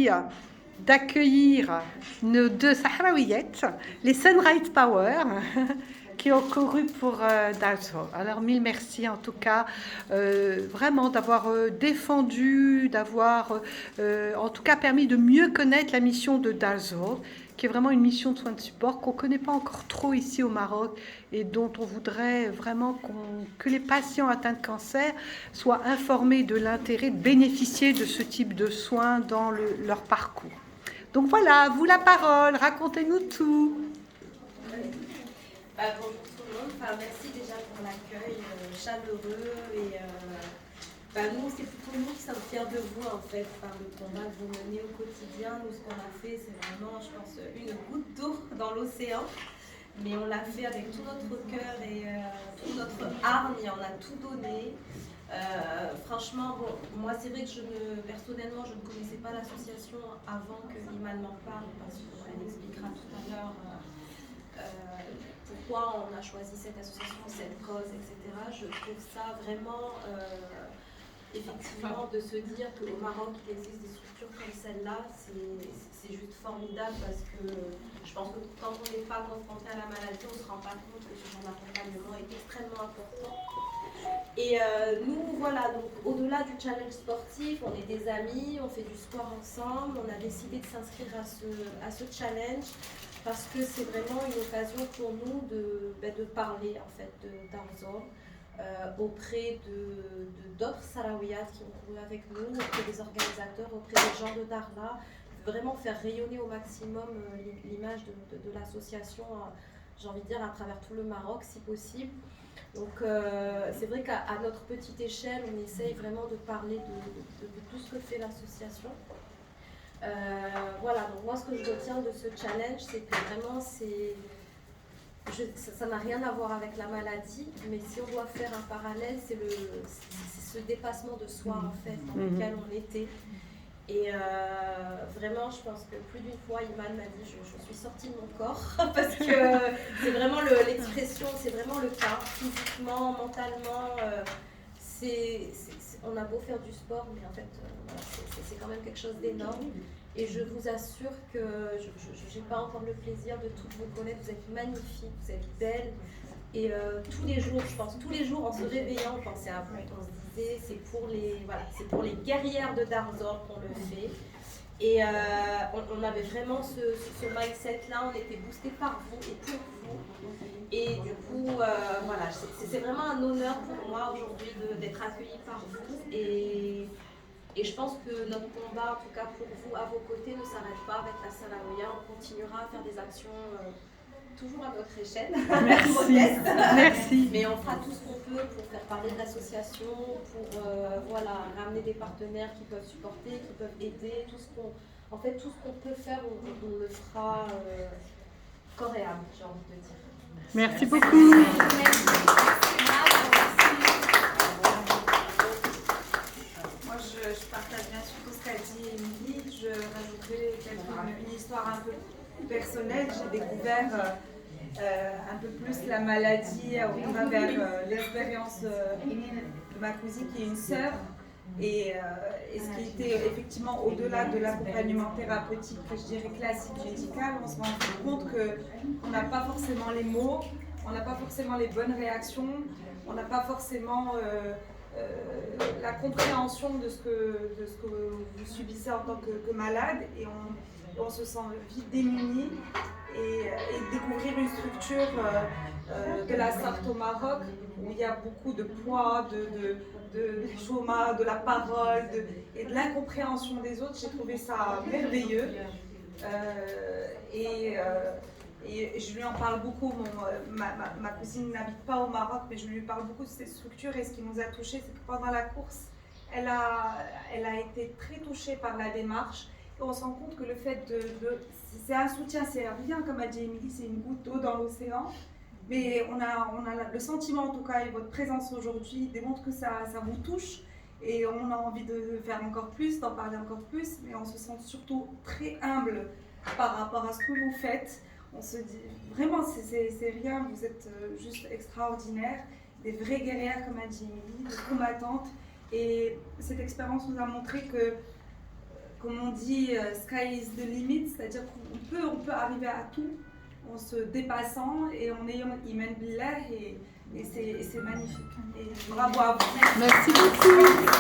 ravie d'accueillir nos deux Sahraouiettes, les Sunrise Power, qui ont couru pour Darzo. Alors, mille merci en tout cas, vraiment d'avoir défendu, d'avoir en tout cas permis de mieux connaître la mission de Darzo, qui est vraiment une mission de soins de support qu'on ne connaît pas encore trop ici au Maroc et dont on voudrait vraiment que les patients atteints de cancer soient informés de l'intérêt de bénéficier de ce type de soins dans leur parcours. Donc voilà, vous la parole, racontez-nous tout. Bonjour tout le monde, merci déjà pour l'accueil chaleureux et nous c'est plutôt nous qui sommes fiers de vous en fait par le combat que vous menez au quotidien. Nous ce qu'on a fait c'est vraiment je pense une goutte d'eau dans l'océan, mais on l'a fait avec tout notre cœur et toute notre âme et on a tout donné. Franchement, bon, moi c'est vrai que personnellement je ne connaissais pas l'association avant que Iman m'en parle parce qu'elle expliquera tout à l'heure pourquoi on a choisi cette association, cette cause, etc. Je trouve ça vraiment effectivement de se dire qu'au Maroc il existe des structures comme celle-là, c'est juste formidable parce que je pense que quand on n'est pas confronté à la maladie, on ne se rend pas compte que ce genre d'accompagnement est extrêmement important. Et nous, voilà, donc au-delà du challenge sportif, on est des amis, on fait du sport ensemble, on a décidé de s'inscrire à ce challenge parce que c'est vraiment une occasion pour nous de parler en fait d'Arzo auprès d'autres Sahraouiades qui ont couru avec nous, auprès des organisateurs, auprès des gens de Darla, vraiment faire rayonner au maximum l'image de l'association, j'ai envie de dire, à travers tout le Maroc si possible. Donc c'est vrai qu'à notre petite échelle, on essaye vraiment de parler de tout ce que fait l'association. Voilà, donc moi ce que je retiens de ce challenge, c'est que vraiment ça n'a rien à voir avec la maladie, mais si on doit faire un parallèle, c'est ce dépassement de soi en fait, dans lequel on était. Et vraiment, je pense que plus d'une fois, Iman m'a dit je suis sortie de mon corps parce que c'est vraiment l'expression, c'est vraiment le cas, physiquement, mentalement. On a beau faire du sport, mais en fait, c'est quand même quelque chose d'énorme. Et je vous assure que je n'ai pas encore le plaisir de toutes vous connaître. Vous êtes magnifiques, vous êtes belles. Et tous les jours, je pense, tous les jours en se réveillant, on pensait à vous. On se disait, c'est pour les guerrières de Darzor qu'on le fait. Et on avait vraiment ce mindset-là, on était boostés par vous et pour vous. Et du coup, voilà, c'est vraiment un honneur pour moi aujourd'hui d'être accueillie par vous. Et je pense que notre combat, en tout cas pour vous, à vos côtés, ne s'arrête pas avec la Salawia. On continuera à faire des actions toujours à notre échelle. Merci. Merci. Mais on fera tout ce qu'on peut pour faire parler de l'association, pour ramener des partenaires qui peuvent supporter, qui peuvent aider. Tout ce qu'on peut faire, on le fera corps et âme, j'ai envie de dire. Merci beaucoup. Moi, je partage bien sûr tout ce qu'a dit Émilie. Je rajouterai une histoire un peu personnelle. J'ai découvert un peu plus la maladie au travers l'expérience de ma cousine qui est une sœur. Et ce qui était effectivement au-delà de l'accompagnement thérapeutique, que je dirais classique médical, on se rend compte qu'on n'a pas forcément les mots, on n'a pas forcément les bonnes réactions, on n'a pas forcément la compréhension de ce que vous subissez en tant que malade, et on se sent vite démuni. Et découvrir une structure de la Sarthe au Maroc où il y a beaucoup de poids, de chômage, de la parole et de l'incompréhension des autres, j'ai trouvé ça merveilleux. Et je lui en parle beaucoup. Ma cousine n'habite pas au Maroc, mais je lui parle beaucoup de cette structure. Et ce qui nous a touchés, c'est que pendant la course, elle a été très touchée par la démarche. Et on se rend compte que le fait c'est un soutien, c'est rien, comme a dit Émilie, c'est une goutte d'eau dans l'océan. Mais on a le sentiment, en tout cas, et votre présence aujourd'hui démontre que ça vous touche. Et on a envie de faire encore plus, d'en parler encore plus. Mais on se sent surtout très humble par rapport à ce que vous faites. On se dit, vraiment, c'est rien, vous êtes juste extraordinaires. Des vraies guerrières, comme a dit Émilie, des combattantes. Et cette expérience nous a montré que comme on dit, sky is the limit, c'est-à-dire qu'on peut arriver à tout en se dépassant et en ayant iman billah et c'est magnifique. Et bravo à vous. Merci beaucoup.